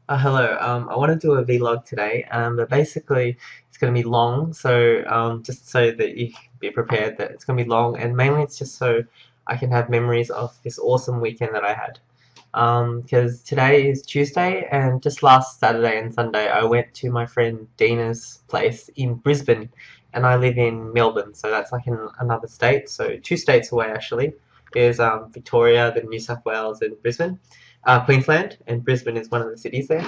Hello. I want to do a vlog today, but basically it's going to be long, so just so that you can be prepared that it's going to be long, and mainly it's just so I can have memories of this awesome weekend that I had. Because today is Tuesday, and just last Saturday and Sunday I went to my friend Dina's place in Brisbane, and I live in Melbourne, so that's like in another state, so two states away actually. There's Victoria, then New South Wales, and Brisbane. Queensland, and Brisbane is one of the cities there.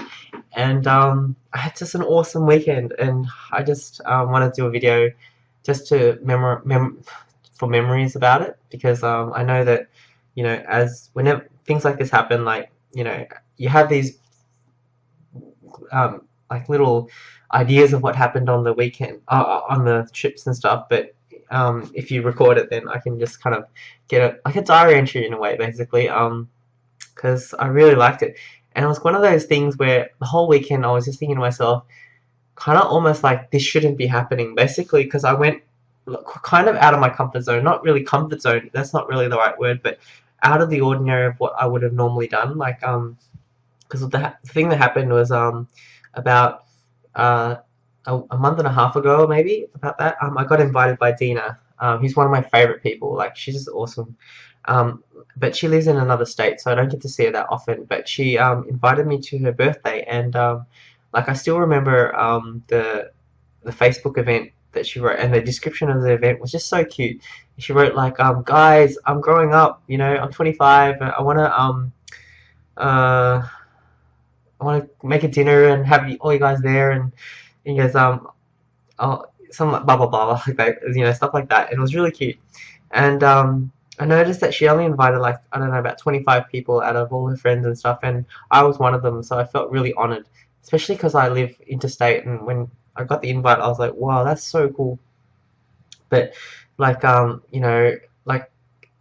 And I had just an awesome weekend, and I just wanted to do a video just to for memories about it, because I know that as whenever things like this happen, like you have these like little ideas of what happened on the weekend, on the trips and stuff, but if you record it, then I can just kind of get like a diary entry in a way, basically. Because I really liked it. And it was one of those things where the whole weekend I was just thinking to myself, kind of almost like this shouldn't be happening, basically, because I went kind of out of my comfort zone. Not really comfort zone, that's not really the right word, but out of the ordinary of what I would have normally done. Like, because the thing that happened was about uh, a month and a half ago, maybe, about that, I got invited by Dina, who's one of my favorite people. Like, she's just awesome. Um, but she lives in another state, so I don't get to see her that often. But she invited me to her birthday, and like I still remember the Facebook event that she wrote, and the description of the event was just so cute. She wrote like, guys, I'm growing up. I'm 25. And uh, I want to make a dinner and have all you guys there, and he goes, oh, some blah blah blah like that, stuff like that. It was really cute, and I noticed that she only invited like I don't know about 25 people out of all her friends and stuff, and I was one of them, so I felt really honored, especially because I live interstate, and when I got the invite, I was like, wow, that's so cool. But like like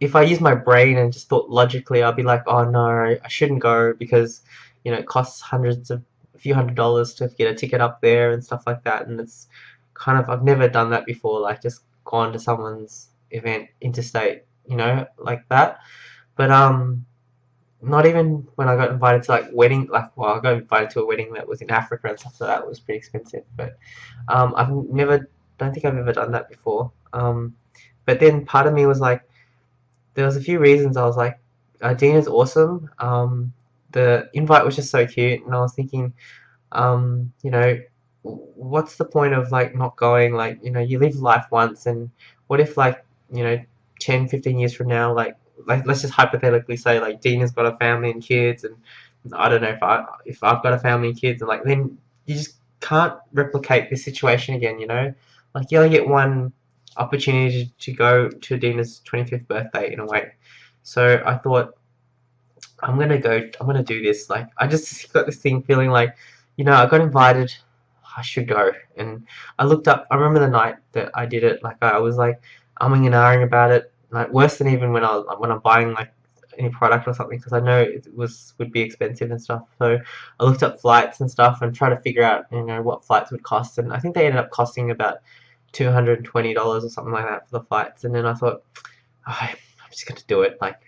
if I use my brain and just thought logically, I'd be like, oh no, I shouldn't go because it costs a few $100s to get a ticket up there and stuff like that, and it's kind of I've never done that before, like just gone to someone's event interstate, like that. But not even when I got invited to like wedding, like well, I got invited to a wedding that was in Africa and stuff, so that was pretty expensive. But I've never, don't think I've ever done that before. But then part of me was like, there was a few reasons I was like, Dina's awesome. The invite was just so cute, and I was thinking, what's the point of like not going? Like, you live life once, and what if like, you know, 10, 15 years from now, like let's just hypothetically say like Dina's got a family and kids, and I don't know if I've got a family and kids, and like then you just can't replicate this situation again, Like you only get one opportunity to go to Dina's 25th birthday in a way. So I thought I'm gonna do this. Like I just got this thing feeling like, I got invited, I should go. And I looked up, I remember the night that I did it, like I was like umming and ahhing about it, like worse than even when I'm buying like any product or something, because I know it would be expensive and stuff. So I looked up flights and stuff and tried to figure out, what flights would cost, and I think they ended up costing about $220 or something like that for the flights. And then I thought, oh, I'm just gonna do it. Like,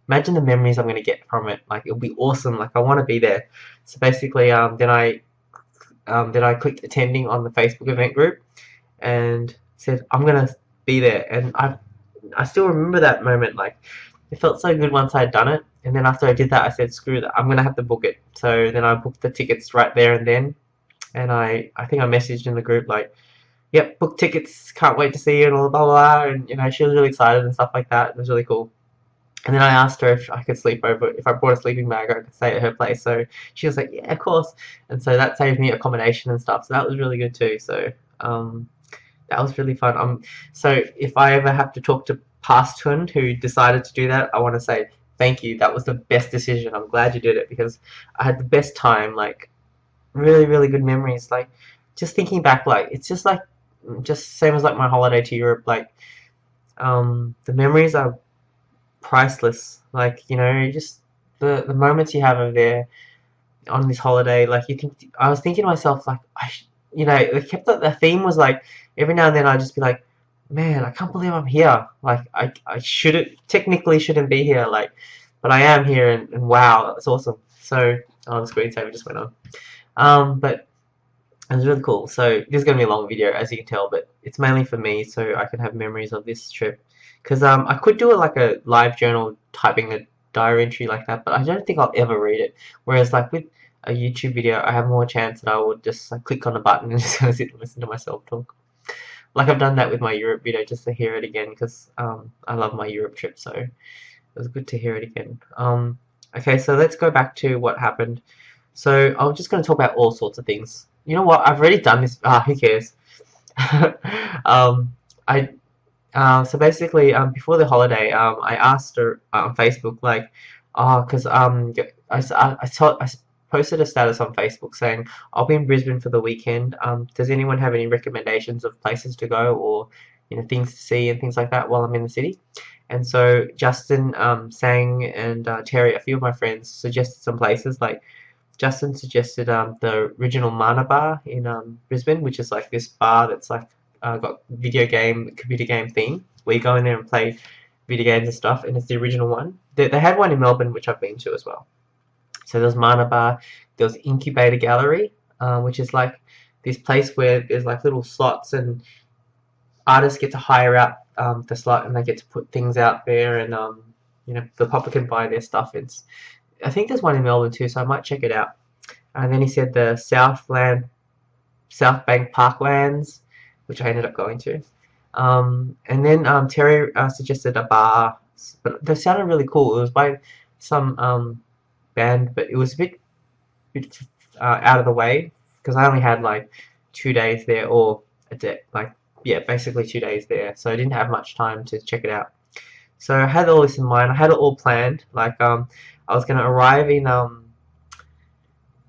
imagine the memories I'm gonna get from it. Like, it'll be awesome. Like, I want to be there. So basically, then I clicked attending on the Facebook event group and said I'm gonna be there. And I still remember that moment. Like, it felt so good once I'd done it. And then after I did that, I said, screw that. I'm gonna have to book it. So then I booked the tickets right there and then. And I think I messaged in the group like, yep, book tickets, can't wait to see you, and all blah blah blah. And she was really excited and stuff like that. It was really cool. And then I asked her if I could sleep over, if I brought a sleeping bag, I could stay at her place. So she was like, yeah, of course. And so that saved me accommodation and stuff. So that was really good too. So that was really fun. So if I ever have to talk to past twin who decided to do that, I want to say thank you. That was the best decision. I'm glad you did it, because I had the best time. Like, really, really good memories. Like, just thinking back, like it's just same as like my holiday to Europe. Like, the memories are priceless. Like, just the moments you have over there on this holiday. Like, I was thinking to myself, like, it kept the theme was like every now and then I'd just be like, man, I can't believe I'm here. Like, I shouldn't technically shouldn't be here. Like, but I am here, and wow, that's awesome. So Oh, the screensaver just went on. But it was really cool. So this is gonna be a long video, as you can tell, but it's mainly for me, so I can have memories of this trip. Because I could do it like a live journal, typing a diary entry like that, but I don't think I'll ever read it. Whereas like with a YouTube video, I have more chance that I would just like click on a button and just go sit and listen to myself talk. Like I've done that with my Europe video just to hear it again, because I love my Europe trip, so it was good to hear it again. Okay, so let's go back to what happened. So I'm just going to talk about all sorts of things. You know what? I've already done this. Who cares? I so basically, before the holiday, I asked her on Facebook, like, because I posted a status on Facebook saying I'll be in Brisbane for the weekend. Does anyone have any recommendations of places to go, or things to see and things like that while I'm in the city? And so Justin, Sang, and Terry, a few of my friends, suggested some places. Like Justin suggested the original Mana Bar in Brisbane, which is like this bar that's like got computer game theme, where you go in there and play video games and stuff, and it's the original one. They had one in Melbourne, which I've been to as well. So there's Mana Bar, there was Incubator Gallery, which is like this place where there's like little slots, and artists get to hire out the slot, and they get to put things out there, and the public can buy their stuff. I think there's one in Melbourne too, so I might check it out. And then he said the South Bank Parklands, which I ended up going to. And then Terry suggested a bar, but they sounded really cool. It was by some band, but it was a bit out of the way, because I only had like 2 days there, or a day, like, yeah, basically 2 days there, so I didn't have much time to check it out. So I had all this in mind. I had it all planned. Like I was gonna arrive in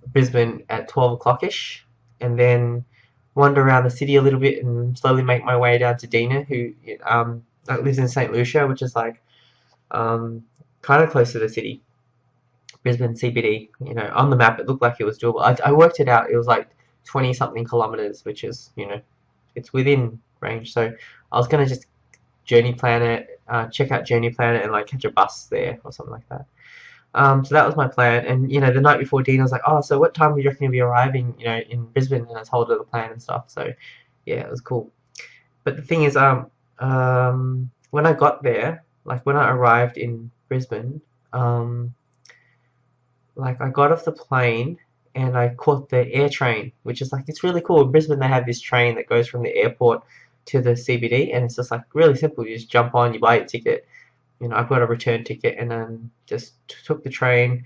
Brisbane at 12 o'clock-ish, and then wander around the city a little bit and slowly make my way down to Dina, who lives in St. Lucia, which is like kind of close to the city. Brisbane CBD. On the map it looked like it was doable. I worked it out. It was like 20 something kilometers, which is, it's within range. So I was gonna just journey plan it, check out Journey Planner, and like catch a bus there or something like that. So that was my plan. And the night before, Dina was like, "Oh, so what time do you reckon you'll be arriving, in Brisbane?" And I told her the plan and stuff. So yeah, it was cool. But the thing is, when I got there, like when I arrived in Brisbane, like I got off the plane and I caught the air train, which is like, it's really cool. In Brisbane, they have this train that goes from the airport to the CBD, and it's just like really simple. You just jump on, you buy a ticket. I've got a return ticket, and then just took the train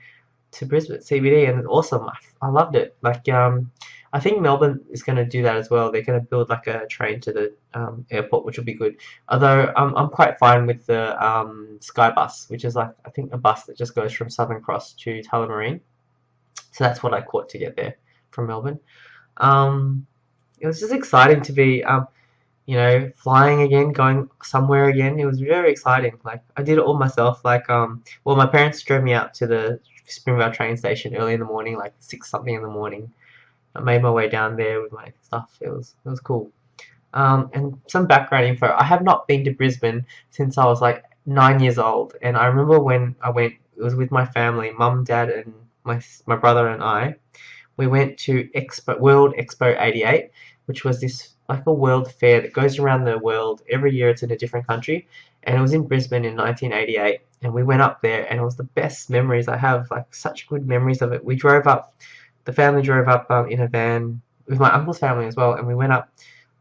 to Brisbane CBD, and it's awesome. I loved it. Like I think Melbourne is going to do that as well. They're going to build like a train to the airport, which will be good. Although I'm quite fine with the Sky Bus, which is like, I think, a bus that just goes from Southern Cross to Tullamarine. So that's what I caught to get there from Melbourne. It was just exciting to be flying again, going somewhere again. It was very exciting. Like I did it all myself. Like well, my parents drove me out to the Springvale train station early in the morning, like 6 something in the morning. I made my way down there with my stuff. It was cool. And some background info. I have not been to Brisbane since I was like 9 years old, and I remember when I went, it was with my family, mum, dad, and my brother and I. We went to World Expo 88, which was this like a world fair that goes around the world every year. It's in a different country, and it was in Brisbane in 1988. And we went up there, and it was the best memories I have. Like such good memories of it. We drove up. The family drove up in a van with my uncle's family as well, and we went up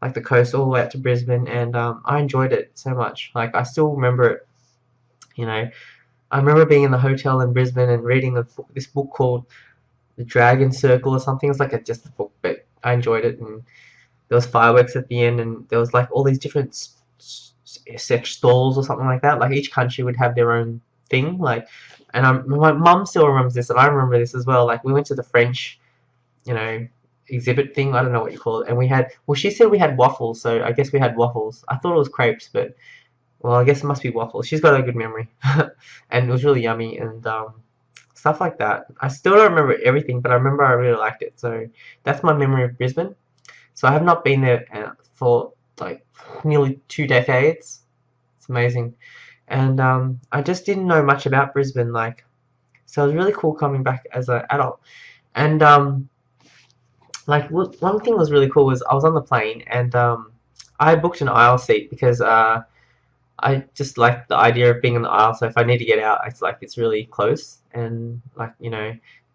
like the coast all the way up to Brisbane, and I enjoyed it so much. Like I still remember it. I remember being in the hotel in Brisbane and reading this book called The Dragon Circle or something. It's like just a book, but I enjoyed it. And there was fireworks at the end, and there was like all these different sex stalls or something like that. Like each country would have their own thing. Like, and my mum still remembers this, and I remember this as well. Like we went to the French, exhibit thing. I don't know what you call it. And we had, well, she said we had waffles, so I guess we had waffles. I thought it was crepes, but well, I guess it must be waffles. She's got a good memory, and it was really yummy, and stuff like that. I still don't remember everything, but I remember I really liked it. So that's my memory of Brisbane. So I have not been there for like nearly 2 decades. It's amazing. And I just didn't know much about Brisbane. Like, So it was really cool coming back as an adult. And like one thing was really cool was I was on the plane and I booked an aisle seat because I just like the idea of being in the aisle. So if I need to get out, it's like it's really close and like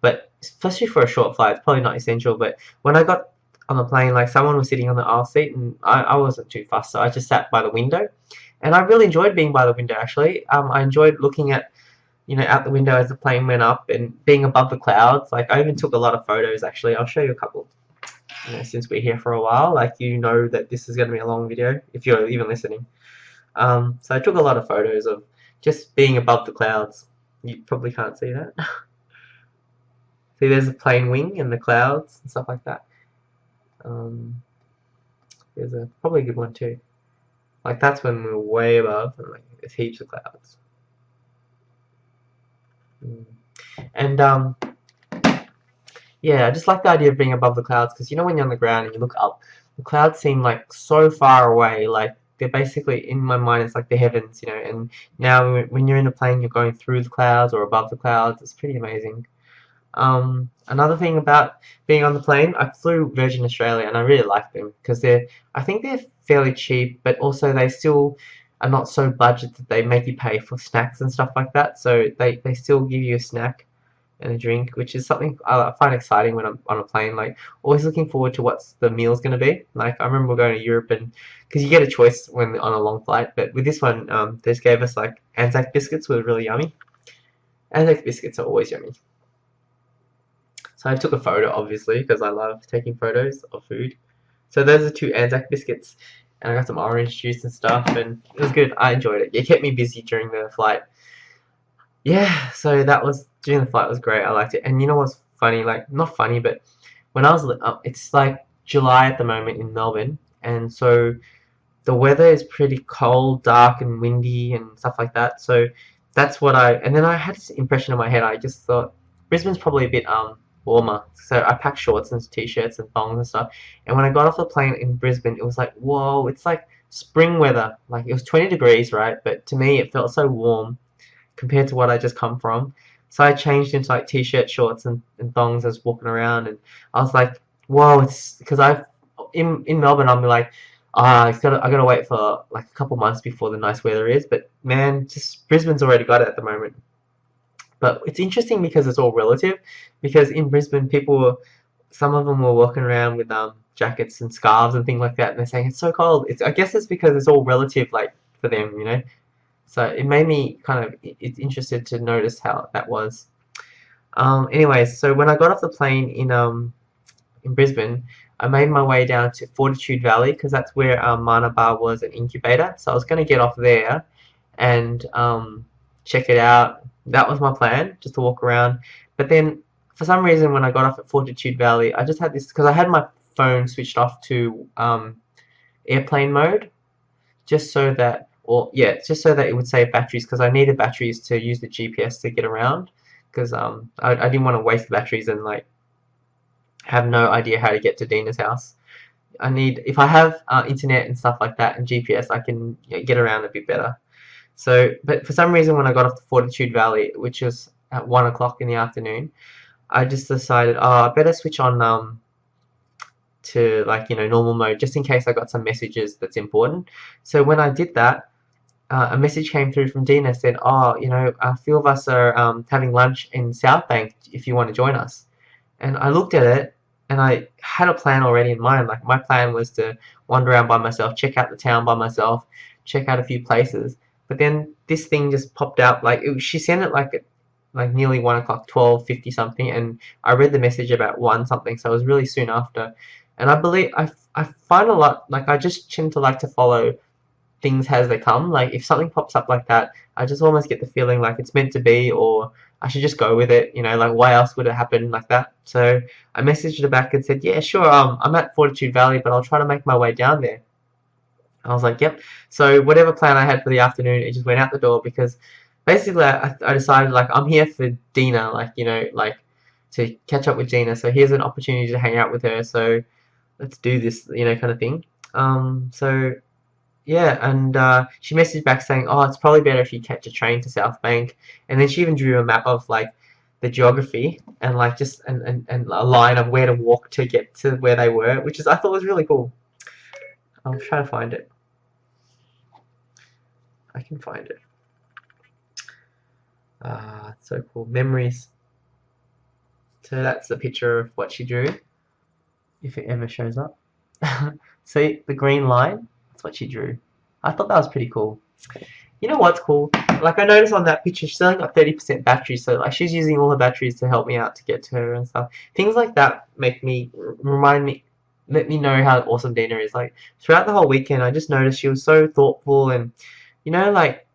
but especially for a short flight, it's probably not essential. But when I got on the plane, like someone was sitting on the aisle seat and I wasn't too fussed, so I just sat by the window, and I really enjoyed being by the window actually. I enjoyed looking at out the window as the plane went up and being above the clouds. Like I even took a lot of photos actually. I'll show you a couple. Since we're here for a while, like that this is going to be a long video if you're even listening. So I took a lot of photos of just being above the clouds. You probably can't see that. See, there's a plane wing in the clouds and stuff like that. There's probably a good one too. Like that's when we're way above and like there's heaps of clouds. And yeah, I just like the idea of being above the clouds because when you're on the ground and you look up, the clouds seem like so far away. Like they're basically, in my mind, it's like the heavens, and now when you're in a plane, you're going through the clouds or above the clouds. It's pretty amazing. Another thing about being on the plane, I flew Virgin Australia and I really like them because I think they're fairly cheap, but also they still are not so budget that they make you pay for snacks and stuff like that. So they still give you a snack and a drink, which is something I find exciting when I'm on a plane. Like always looking forward to what's the meal's going to be. Like I remember going to Europe and because you get a choice when on a long flight, but with this one, they just gave us like Anzac biscuits, were really yummy. Anzac biscuits are always yummy. So I took a photo, obviously, because I love taking photos of food. So those are 2 Anzac biscuits, and I got some orange juice and stuff, and it was good. I enjoyed it. It kept me busy during the flight. Yeah, so that was during the flight was great. I liked it. And you know what's funny? Like not funny, but when I was it's like July at the moment in Melbourne, and so the weather is pretty cold, dark, and windy and stuff like that. So that's what and then I had this impression in my head. I just thought Brisbane's probably a bit warmer. So I packed shorts and t-shirts and thongs and stuff. And when I got off the plane in Brisbane, it was like, whoa, it's like spring weather. Like it was 20 degrees, right? But to me, it felt so warm compared to what I just come from. So I changed into like t-shirt, shorts, and thongs as walking around, and I was like, whoa, it's because in Melbourne, I'm like, I gotta wait for like a couple months before the nice weather is. But man, just Brisbane's already got it at the moment. But it's interesting because it's all relative. Because in Brisbane, some of them were walking around with jackets and scarves and things like that, and they're saying it's so cold. I guess it's because it's all relative, like for them. So it made me it's interested to notice how that was. Anyways, so when I got off the plane in Brisbane, I made my way down to Fortitude Valley because that's where Mana Bar was an incubator. So I was going to get off there and check it out. That was my plan, just to walk around. But then, for some reason, when I got off at Fortitude Valley, I just had this because I had my phone switched off to airplane mode, just so that it would save batteries because I needed batteries to use the GPS to get around because I didn't want to waste batteries and like have no idea how to get to Dina's house. If I have internet and stuff like that and GPS, I can get around a bit better. So, but for some reason, when I got off the Fortitude Valley, which was at 1 o'clock in the afternoon, I just decided, I better switch on to like normal mode just in case I got some messages that's important. So when I did that, a message came through from Dina said, a few of us are having lunch in South Bank if you want to join us. And I looked at it and I had a plan already in mind. Like my plan was to wander around by myself, check out the town by myself, check out a few places. But then this thing just popped out. Like she sent it like nearly 1 o'clock, 12:50 something, and I read the message about 1 something. So it was really soon after. And I believe I find a lot like I just tend to like to follow things as they come. Like if something pops up like that, I just almost get the feeling like it's meant to be, or I should just go with it. Like why else would it happen like that? So I messaged her back and said, yeah, sure. I'm at Fortitude Valley, but I'll try to make my way down there. I was like, yep. So whatever plan I had for the afternoon, it just went out the door because basically I decided like I'm here for Dina, like to catch up with Dina. So here's an opportunity to hang out with her. So let's do this, kind of thing. So yeah, and she messaged back saying, oh, it's probably better if you catch a train to South Bank. And then she even drew a map of like the geography and like just and a line of where to walk to get to where they were, which is I thought was really cool. I'll try to find it. I can find it. Ah, so cool. Memories. So that's a picture of what she drew, if it ever shows up. See the green line? That's what she drew. I thought that was pretty cool. You know what's cool? Like I noticed on that picture, she's only got 30% battery, so like she's using all her batteries to help me out to get to her and stuff. Things like that make me remind me, let me know how awesome Dina is. Like throughout the whole weekend, I just noticed she was so thoughtful, and you know, like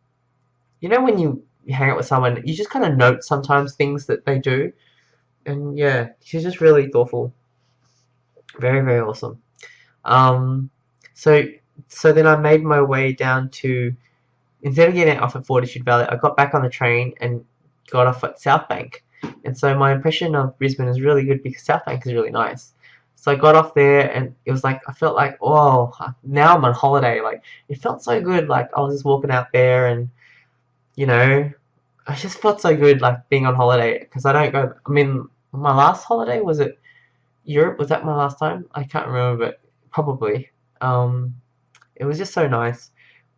when you hang out with someone, you just kind of note sometimes things that they do, and yeah, she's just really thoughtful. Very, very awesome. Um, so so then I made my way down to, instead of getting off at Fortitude Valley, I got back on the train and got off at South Bank. And so my impression of Brisbane is really good because South Bank is really nice. So I got off there and it was like I felt like, oh, now I'm on holiday. Like it felt so good. Like I was just walking out there and you know, I just felt so good like being on holiday because I don't go. I mean, my last holiday was it Europe? Was that my last time? I can't remember, but probably. Um, it was just so nice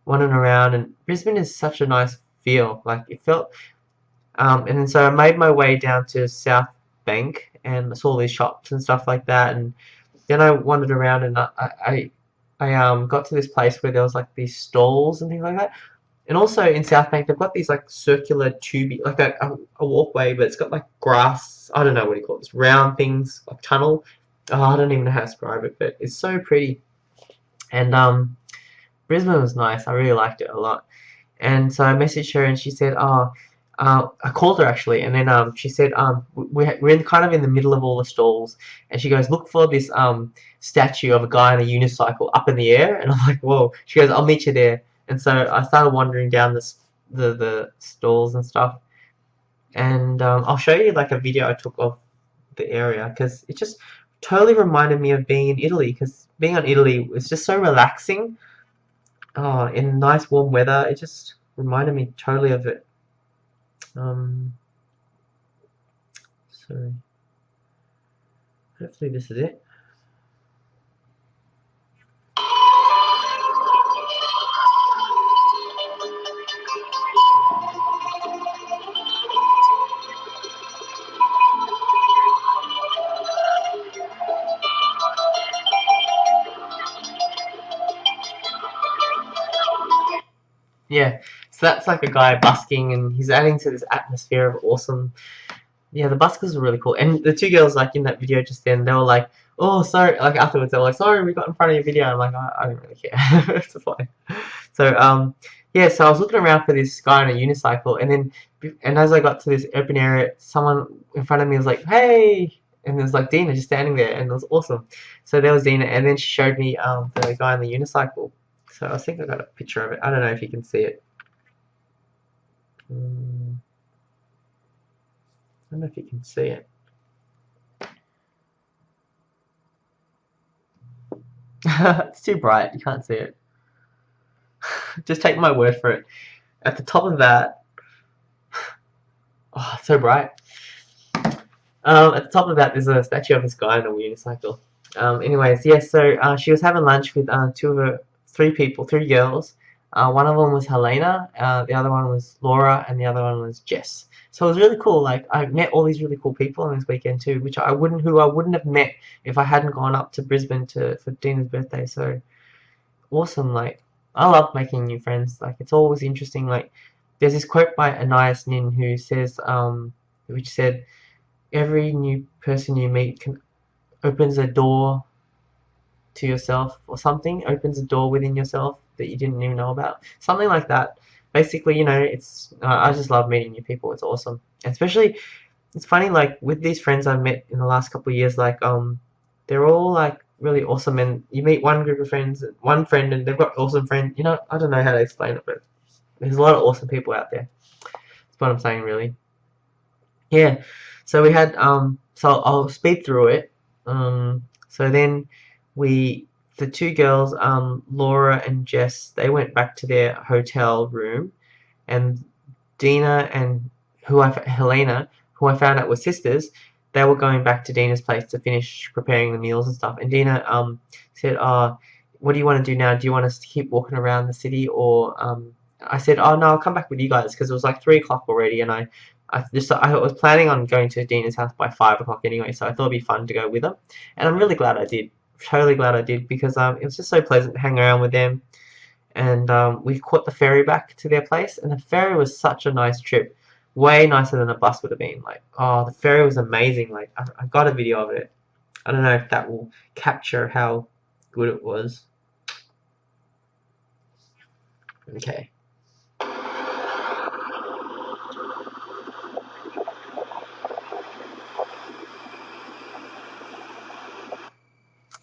wandering around, and Brisbane is such a nice feel. Like it felt, and then so I made my way down to South Bank and saw all these shops and stuff like that, and then I wandered around and I got to this place where there was like these stalls and things like that. And also in South Bank, they've got these like circular tubey, like a walkway, but it's got like grass. I don't know what you call it, this round things, like tunnel. Oh, I don't even know how to describe it, but it's so pretty. And Brisbane was nice. I really liked it a lot. And so I messaged her and she said, oh, I called her actually, and then she said, we're kind of in the middle of all the stalls, and she goes, look for this statue of a guy on a unicycle up in the air, and I'm like, whoa. She goes, I'll meet you there. And so I started wandering down the stalls and stuff, and I'll show you like a video I took of the area because it just totally reminded me of being in Italy. Because being on Italy was just so relaxing. Oh, in nice warm weather, it just reminded me totally of it. Um, so hopefully this is it. Yeah, so that's like a guy busking, and he's adding to this atmosphere of awesome. Yeah, the buskers were really cool, and the two girls like in that video just then, they were like, "Oh, sorry," like afterwards they were like, "Sorry, we got in front of your video." I'm like, I don't really care. It's fine. So yeah, so I was looking around for this guy on a unicycle, and then as I got to this open area, someone in front of me was like, "Hey!" And there's like Dina just standing there, and it was awesome. So there was Dina, and then she showed me the guy on the unicycle. So I think I got a picture of it. I don't know if you can see it. I don't know if you can see it. It's too bright. You can't see it. Just take my word for it. At the top of that, oh, it's so bright. At the top of that, there's a statue of this guy on a unicycle. Anyways, yeah. So she was having lunch with three girls. One of them was Helena, the other one was Laura, and the other one was Jess. So it was really cool. Like I met all these really cool people on this weekend too, which who I wouldn't have met if I hadn't gone up to Brisbane for Dina's birthday. So awesome. Like I love making new friends. Like it's always interesting. Like there's this quote by Anais Nin who says, which said, every new person you meet opens a door to yourself, or something opens a door within yourself that you didn't even know about, something like that. Basically, it's I just love meeting new people. It's awesome. Especially it's funny, like with these friends I've met in the last couple of years, like they're all like really awesome, and you meet one group of friends, one friend, and they've got awesome friends. I don't know how to explain it, but there's a lot of awesome people out there. That's what I'm saying, really. Yeah. So we had so I'll speed through it. So then the two girls, Laura and Jess, they went back to their hotel room, and Dina and Helena, who I found out were sisters, they were going back to Dina's place to finish preparing the meals and stuff. And Dina said, "Oh, what do you want to do now? Do you want us to keep walking around the city, or I said, "Oh no, I'll come back with you guys," because it was like 3 o'clock already, and I was planning on going to Dina's house by 5 o'clock anyway, so I thought it'd be fun to go with them, and I'm really glad I did. Totally glad I did, because it was just so pleasant to hang around with them, and we caught the ferry back to their place, and the ferry was such a nice trip, way nicer than a bus would have been. Like, oh, the ferry was amazing. Like, I got a video of it. I don't know if that will capture how good it was. Okay.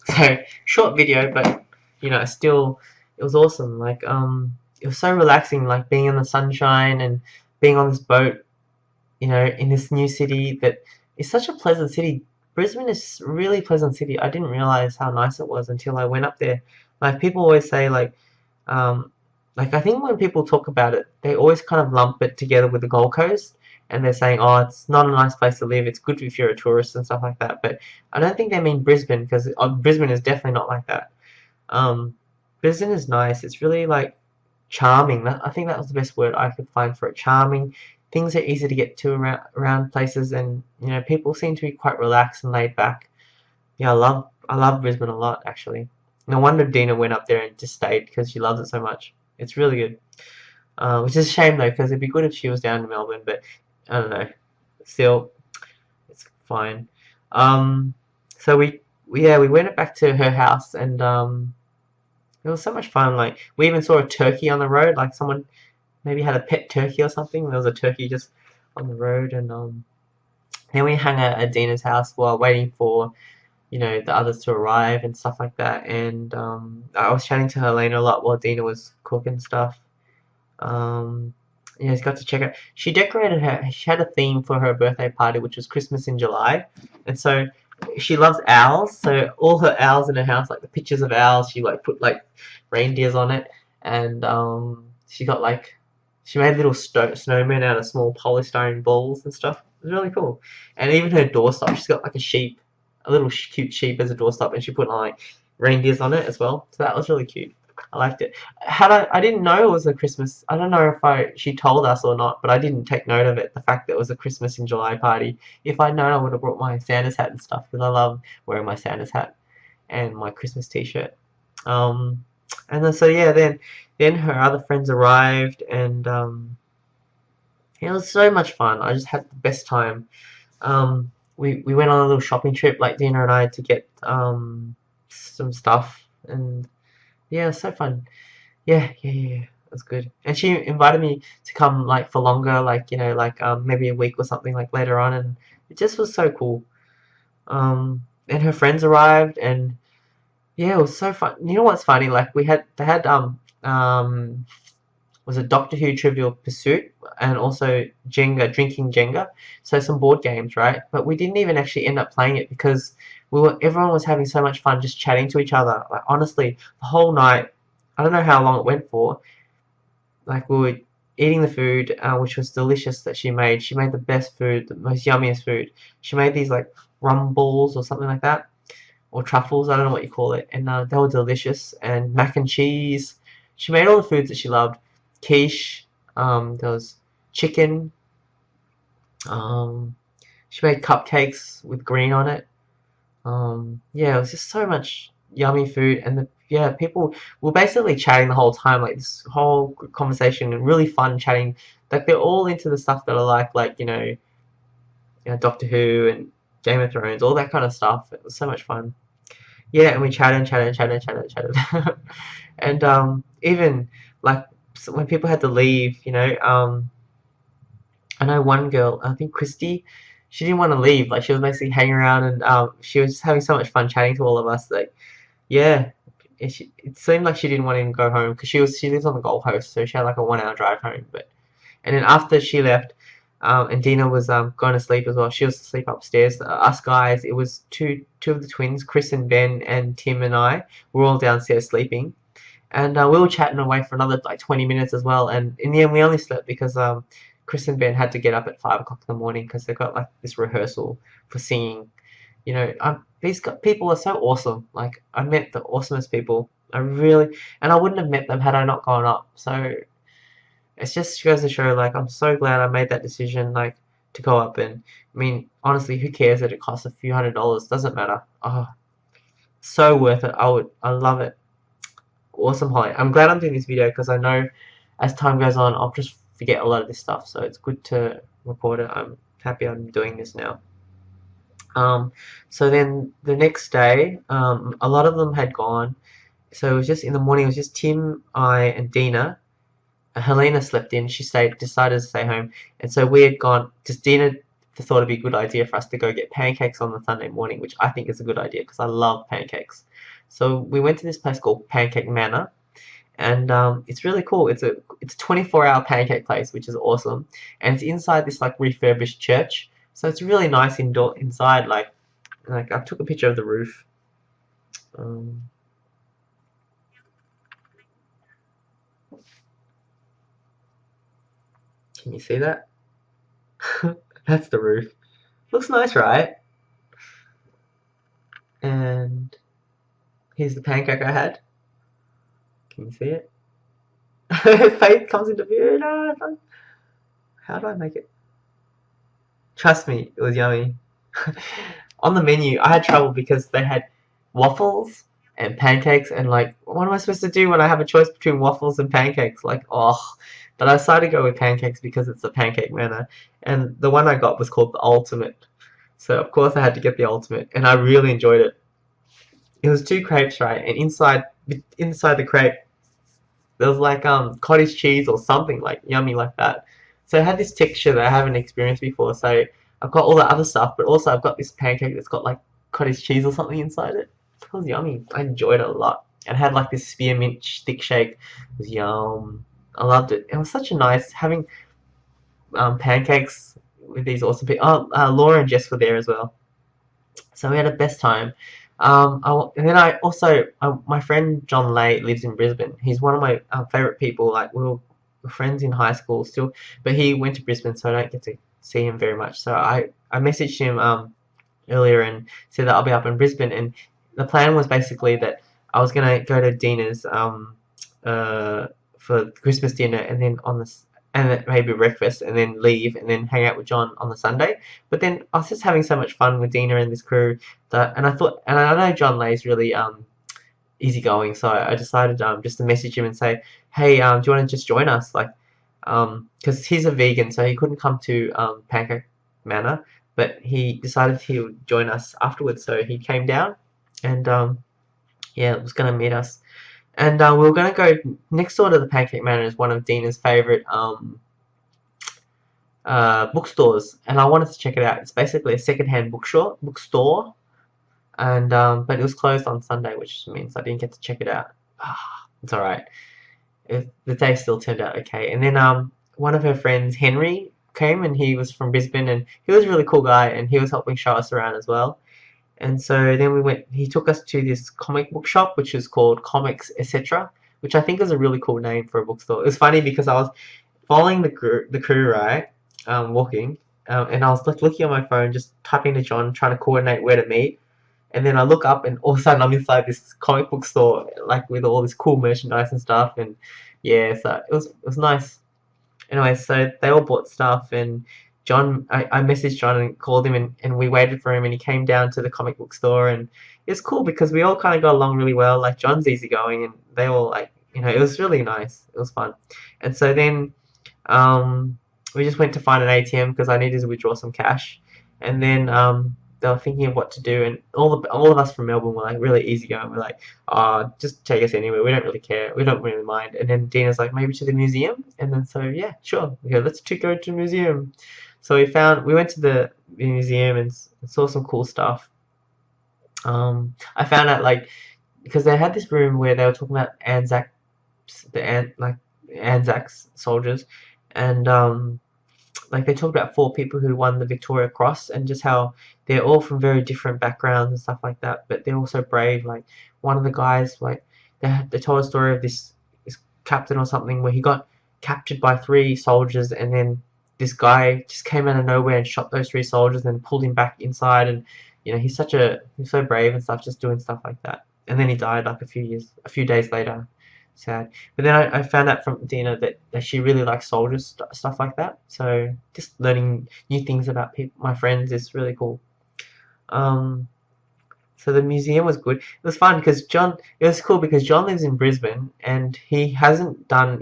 So short video, but still, it was awesome. Like, it was so relaxing, like being in the sunshine and being on this boat, in this new city that is such a pleasant city. Brisbane is a really pleasant city. I didn't realize how nice it was until I went up there. Like, people always say, um, I think when people talk about it, they always kind of lump it together with the Gold Coast, and they're saying, "Oh, it's not a nice place to live. It's good if you're a tourist and stuff like that." But I don't think they mean Brisbane, because Brisbane is definitely not like that. Um, Brisbane is nice. It's really like charming. I think that was the best word I could find for it. Charming. Things are easy to get to around places, and people seem to be quite relaxed and laid back. Yeah, I love Brisbane a lot, actually. No wonder Dina went up there and just stayed, because she loves it so much. It's really good. Which is a shame though, because it'd be good if she was down in Melbourne, but I don't know. Still, it's fine. Um, so we went back to her house, and it was so much fun. Like, we even saw a turkey on the road. Like, someone maybe had a pet turkey or something. There was a turkey just on the road, and then we hung out at Dina's house while waiting for the others to arrive and stuff like that. And I was chatting to Helena a lot while Dina was cooking stuff. Um, yeah, he's got to check out. She decorated she had a theme for her birthday party, which was Christmas in July. And so she loves owls. So all her owls in her house, like the pictures of owls, she like put like reindeers on it. And she made little snowmen out of small polystyrene balls and stuff. It was really cool. And even her doorstop, she's got like a little cute sheep as a doorstop, and she put like reindeers on it as well. So that was really cute. I liked it. I didn't know it was a Christmas. I don't know if she told us or not, but I didn't take note of it. The fact that it was a Christmas in July party. If I'd known, I would have brought my Santa's hat and stuff, because I love wearing my Santa's hat and my Christmas T-shirt. And then, so yeah, then her other friends arrived, and it was so much fun. I just had the best time. We went on a little shopping trip, like Dina and I, to get some stuff, and yeah, it was so fun. Yeah. It was good. And she invited me to come like for longer, like maybe a week or something like later on, and it just was so cool. And her friends arrived, and yeah, it was so fun. You know what's funny? Like, they had was a Doctor Who Trivial Pursuit, and also drinking Jenga, so some board games, right? But we didn't even actually end up playing it, because everyone was having so much fun just chatting to each other. Like, honestly, the whole night, I don't know how long it went for. Like, we were eating the food, which was delicious, that she made. She made the best food, the most yummiest food. She made these like rum balls or something like that, or truffles, I don't know what you call it, and they were delicious. And mac and cheese. She made all the foods that she loved. Quiche. There was chicken. She made cupcakes with green on it. Yeah, it was just so much yummy food, and people were basically chatting the whole time, like this whole conversation, and really fun chatting. Like, they're all into the stuff that I like, Doctor Who and Game of Thrones, all that kind of stuff. It was so much fun. Yeah, and we chatted and chatted and chatted and chatted and chatted. And even like, so when people had to leave, I know one girl, I think Christy, she didn't want to leave. Like, she was basically hanging around, and she was just having so much fun chatting to all of us. Like, yeah, it seemed like she didn't want to even go home, because she lives on the Gold Coast, so she had like a 1 hour drive home. And then after she left, and Dina was going to sleep as well. She was asleep upstairs. Us guys, it was two of the twins, Chris and Ben, and Tim and I were all downstairs sleeping. And we were chatting away for another like 20 minutes as well. And in the end, we only slept because Chris and Ben had to get up at 5 o'clock in the morning because they got like this rehearsal for singing. These people are so awesome. Like, I met the awesomest people. And I wouldn't have met them had I not gone up. So it just goes to show, like, I'm so glad I made that decision, like, to go up. And I mean, honestly, who cares that it costs a few $100s? Doesn't matter. Oh, so worth it. I love it. Awesome holiday. I'm glad I'm doing this video because I know as time goes on, I'll just forget a lot of this stuff. So it's good to record it. I'm happy I'm doing this now. So then the next day, a lot of them had gone. So it was just in the morning. It was just Tim, I, and Dina. Helena slept in. She decided to stay home, and so we had gone. Just Dina thought it'd be a good idea for us to go get pancakes on the Sunday morning, which I think is a good idea because I love pancakes. So we went to this place called Pancake Manor, and it's really cool. It's a 24-hour pancake place, which is awesome, and it's inside this like refurbished church. So it's really nice inside. Like I took a picture of the roof. Um, can you see that? That's the roof. Looks nice, right? And here's the pancake I had. Can you see it? Faith comes into view. No, how do I make it? Trust me, it was yummy. On the menu, I had trouble because they had waffles and pancakes, and like, what am I supposed to do when I have a choice between waffles and pancakes? Like, oh. But I decided to go with pancakes because it's a pancake manor, and the one I got was called the Ultimate. So of course I had to get the Ultimate, and I really enjoyed it. It was 2 crepes, right? And inside the crepe there was like cottage cheese or something like yummy like that. So it had this texture that I haven't experienced before. So I've got all the other stuff, but also I've got this pancake that's got like cottage cheese or something inside it. It was yummy. I enjoyed it a lot. And it had like this spearmint stick shake. It was yum. I loved it. It was such a nice having pancakes with these awesome people. Oh, Laura and Jess were there as well. So we had a best time. And then I also, my friend John Lay lives in Brisbane. He's one of my favorite people. Like, we were friends in high school still, but he went to Brisbane, so I don't get to see him very much. So I messaged him earlier and said that I'll be up in Brisbane, and the plan was basically that I was gonna go to Dina's for Christmas dinner, and then and maybe breakfast, and then leave, and then hang out with John on the Sunday. But then I was just having so much fun with Dina and this crew and I thought, and I know John Lay's really easygoing, so I decided just to message him and say, hey, do you want to just join us? Like, because he's a vegan, so he couldn't come to Pancake Manor, but he decided he would join us afterwards. So he came down, and yeah, was gonna meet us. And we were going to go next door to the Pancake Manor is one of Dina's favourite bookstores, and I wanted to check it out. It's basically a second-hand bookstore, and but it was closed on Sunday, which means I didn't get to check it out. It's alright. The day still turned out okay. And then one of her friends, Henry, came, and he was from Brisbane, and he was a really cool guy, and he was helping show us around as well. And so then he took us to this comic book shop, which is called Comics Etc., which I think is a really cool name for a bookstore. It was funny because I was following the crew, right, walking, and I was like looking on my phone, just typing to John, trying to coordinate where to meet. And then I look up, and all of a sudden I'm inside this comic book store, like with all this cool merchandise and stuff. And yeah, so it was nice. Anyway, so they all bought stuff, and I messaged John and called him, and we waited for him, and he came down to the comic book store, and it's cool because we all kind of got along really well. Like, John's easygoing, and they all, like, it was really nice. It was fun. And so then we just went to find an ATM because I needed to withdraw some cash, and then they were thinking of what to do, and all of us from Melbourne were like really easygoing. We're like, oh, just take us anywhere. We don't really care. We don't really mind. And then Dina's like, maybe to the museum. And then so yeah, sure. Yeah, let's go to the museum. So we went to the museum and saw some cool stuff. I found out, like, because they had this room where they were talking about Anzac soldiers, and like, they talked about 4 people who won the Victoria Cross, and just how they're all from very different backgrounds and stuff like that, but they're also brave. Like, one of the guys, like, they told a story of this captain or something where he got captured by 3 soldiers, and then this guy just came out of nowhere and shot those 3 soldiers and pulled him back inside, and he's so brave and stuff, just doing stuff like that. And then he died like a few days later. Sad. But then I found out from Dina that she really likes soldiers, stuff like that. So just learning new things about people, my friends, is really cool. Um, so the museum was good. It was fun because it was cool because John lives in Brisbane and he hasn't done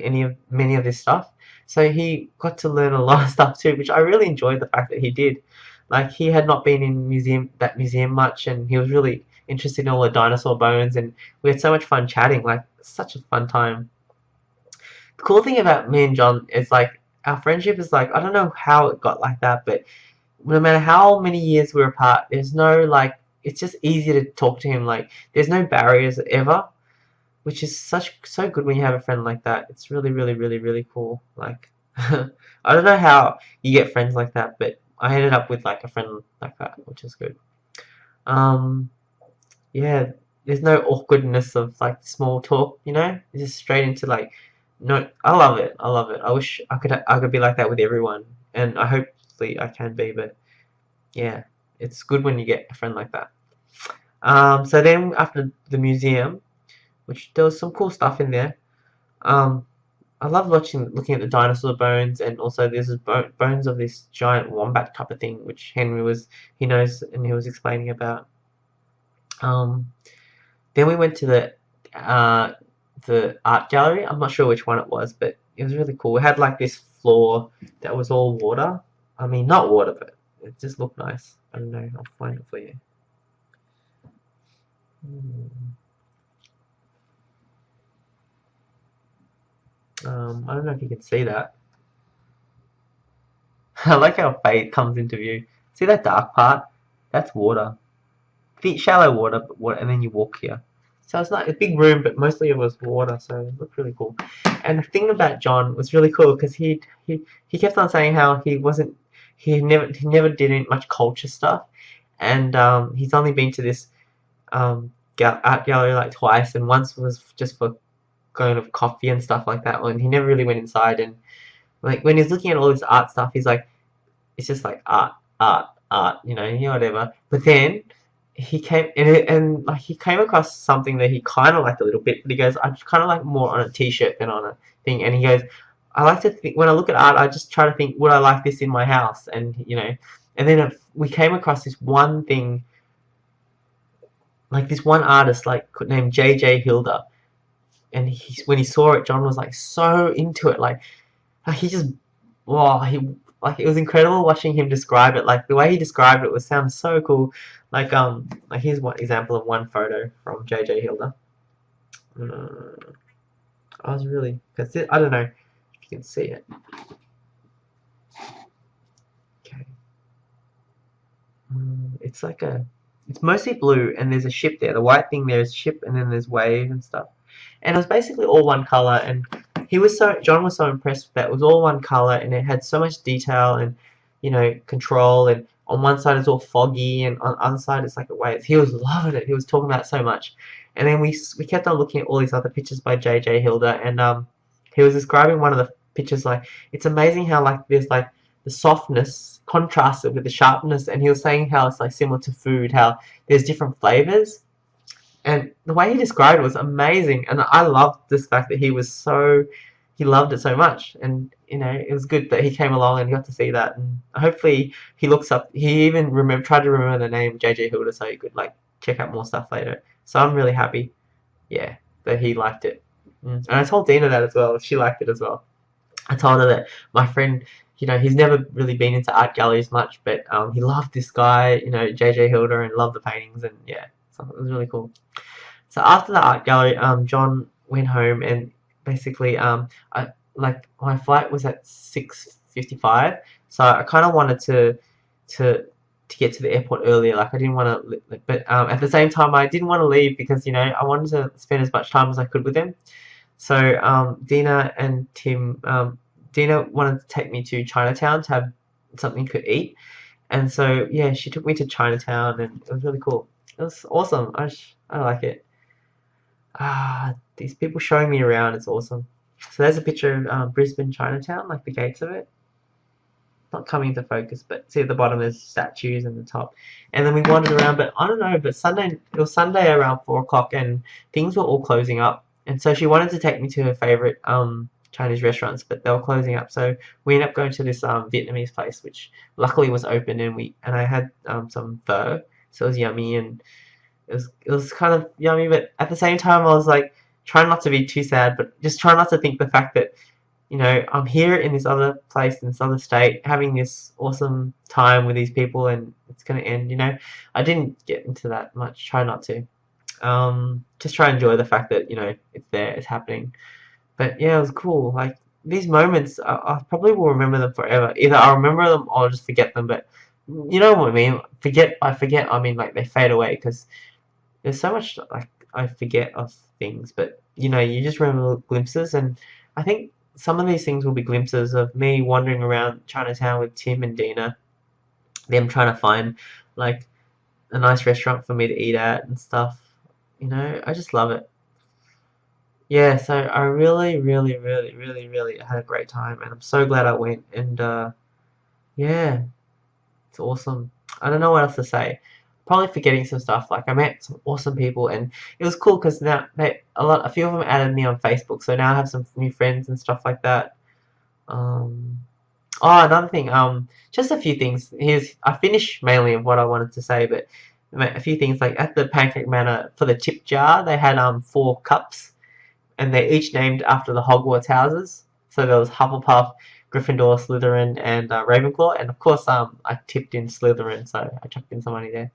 many of this stuff. So he got to learn a lot of stuff too, which I really enjoyed the fact that he did. Like he had not been in that museum much, and he was really interested in all the dinosaur bones, and we had so much fun chatting. Like such a fun time. The cool thing about me and John is like our friendship is like I don't know how it got like that, but no matter how many years we're apart, there's no like it's just easy to talk to him. Like there's no barriers ever, which is so good when you have a friend like that. It's really really really really cool. Like I don't know how you get friends like that, but I ended up with like a friend like that, which is good. Um, yeah, there's no awkwardness of like small talk, It's just straight into like no, I love it. I love it. I wish I could be like that with everyone, and I hopefully I can be, but yeah, it's good when you get a friend like that. So then after the museum, which there was some cool stuff in there. Um, I love looking at the dinosaur bones, and also there's bones of this giant wombat type of thing, which he knows and he was explaining about. Um, then we went to the art gallery. I'm not sure which one it was, but it was really cool. It had like this floor that was all water. I mean, not water, but it just looked nice. I don't know. I'll find it for you. Hmm. I don't know if you can see that. I like how fade comes into view. See that dark part? That's water. Deep, shallow water, but water, and then you walk here. So it's not a big room, but mostly it was water, so it looked really cool. And the thing about John was really cool because he kept on saying how he never did much culture stuff, and he's only been to this art gallery like twice, and once was just for going of coffee and stuff like that. And he never really went inside, and like when he's looking at all this art stuff, he's like, it's just like art, art, art, whatever. But then he came across something that he kind of liked a little bit, but he goes, I kind of like more on a t-shirt than on a thing. And he goes, I like to think when I look at art, I just try to think, would I like this in my house? And then we came across this one thing, like this one artist, like named JJ Hilda, and when he saw it, John was like so into it, like he just wow, he like it was incredible watching him describe it. Like the way he described it was sounds so cool. Like here's one example of one photo from JJ Hilda. I was really because I don't know if you can see it. Okay, it's like it's mostly blue, and there's a ship there. The white thing there is ship, and then there's wave and stuff. And it was basically all one color, and John was so impressed with that. It was all one color, and it had so much detail and control. And on one side it's all foggy, and on the other side it's like a wave. He was loving it. He was talking about it so much. And then we kept on looking at all these other pictures by JJ Hilda, and he was describing one of the pictures like it's amazing how like there's like the softness contrasted with the sharpness, and he was saying how it's like similar to food, how there's different flavors, and the way he described it was amazing. And I loved this fact that he loved it so much, and it was good that he came along and he got to see that. And hopefully he even tried to remember the name JJ Hilda so he could like check out more stuff later. So I'm really happy, yeah, that he liked it. And I told Dina that as well. She liked it as well. I told her that my friend, he's never really been into art galleries much, but he loved this guy, JJ Hilda, and loved the paintings, and yeah, so it was really cool. So after the art gallery, John went home, and basically, my flight was at 6:55, so I kind of wanted to get to the airport earlier. Like I didn't want to, but at the same time, I didn't want to leave because I wanted to spend as much time as I could with him. So Dina and Tim, Dina wanted to take me to Chinatown to have something to eat, and so yeah, she took me to Chinatown, and it was really cool. It was awesome. I like it. These people showing me around, it's awesome. So there's a picture of Brisbane Chinatown, like the gates of it. not coming into focus, but see at the bottom there's statues and the top. And then we wandered around, but I don't know, but it was Sunday around 4 o'clock and things were all closing up. And so she wanted to take me to her favourite Chinese restaurants, but they were closing up. So we ended up going to this Vietnamese place, which luckily was open, and I had some pho, so it was yummy, and it was kind of yummy, but at the same time I was like trying not to be too sad, but just trying not to think the fact that I'm here in this other place, in this other state, having this awesome time with these people, and it's going to end. I didn't get into that much. Try not to. Just try and enjoy the fact that it's there, it's happening. But yeah, it was cool. Like these moments, I probably will remember them forever. Either I'll remember them or I'll just forget them. But you know what I mean? I forget. I mean, like they fade away because there's so much like I forget of things. But you just remember glimpses, and I think some of these things will be glimpses of me wandering around Chinatown with Tim and Dina, them trying to find like a nice restaurant for me to eat at and stuff. I just love it. Yeah, so I really, really, really, really, really had a great time, and I'm so glad I went. And yeah, it's awesome. I don't know what else to say. Probably forgetting some stuff. Like I met some awesome people, and it was cool because now a few of them added me on Facebook, so now I have some new friends and stuff like that. Um, oh, another thing. Just a few things. I finished mainly of what I wanted to say, but a few things like at the Pancake Manor for the tip jar, they had 4 cups, and they're each named after the Hogwarts houses. So there was Hufflepuff, Gryffindor, Slytherin, and Ravenclaw. And of course, I tipped in Slytherin, so I chucked in some money there.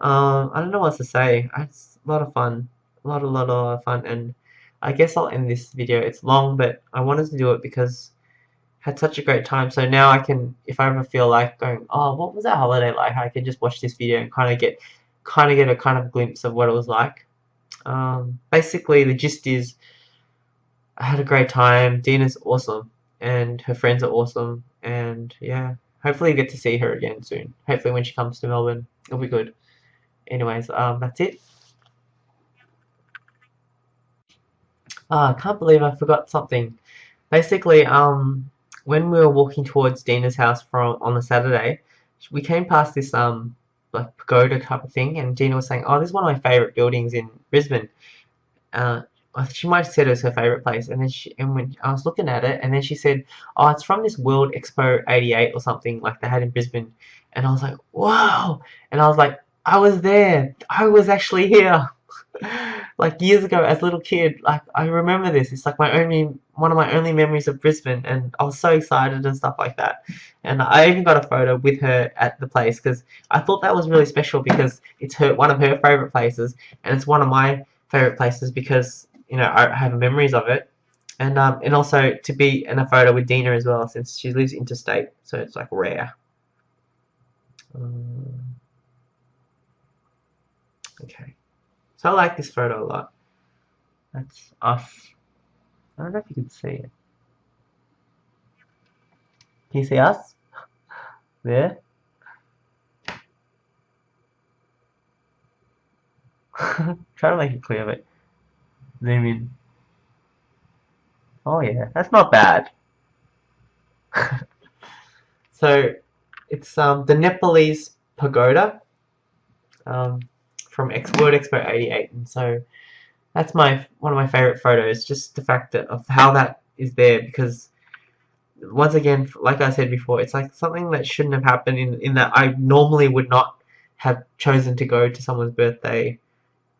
I don't know what to say. It's a lot of fun, lot of fun, and I guess I'll end this video. It's long, but I wanted to do it because I had such a great time. So now I can, if I ever feel like going, oh, what was that holiday like? I can just watch this video and kind of get a kind of glimpse of what it was like. Basically, the gist is I had a great time. Dina's awesome, and her friends are awesome, and yeah, hopefully you get to see her again soon. Hopefully when she comes to Melbourne, it'll be good. Anyways, that's it. I can't believe I forgot something. Basically, when we were walking towards Dina's house from on the Saturday, we came past this like pagoda type of thing, and Dina was saying, "Oh, this is one of my favorite buildings in Brisbane." uh, she might have said it was her favorite place, and when I was looking at it, and then she said, "Oh, it's from this World Expo '88 or something like they had in Brisbane," and I was like, "Wow!" And I was like, "I was there. I was actually here." Like years ago as a little kid, like I remember this. It's like one of my only memories of Brisbane, and I was so excited and stuff like that. And I even got a photo with her at the place because I thought that was really special because it's one of her favorite places, and it's one of my favorite places because I have memories of it, and also to be in a photo with Dina as well since she lives interstate, so it's like rare. Um, okay, so I like this photo a lot. That's us. I don't know if you can see it. Can you see us there? Try to make it clear, but zoom in. Oh yeah, that's not bad. So it's the Nepalese pagoda um, from World Expo '88, and so that's one of my favorite photos. Just the fact of how that is there, because once again, like I said before, it's like something that shouldn't have happened. In that I normally would not have chosen to go to someone's birthday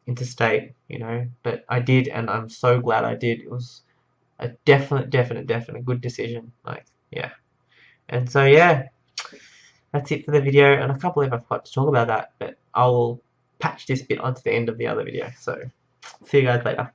interstate, but I did, and I'm so glad I did. It was a definite good decision. Like, yeah. And so yeah, that's it for the video, and I can't believe I forgot to talk about that, but I will patch this bit onto the end of the other video. So see you guys later.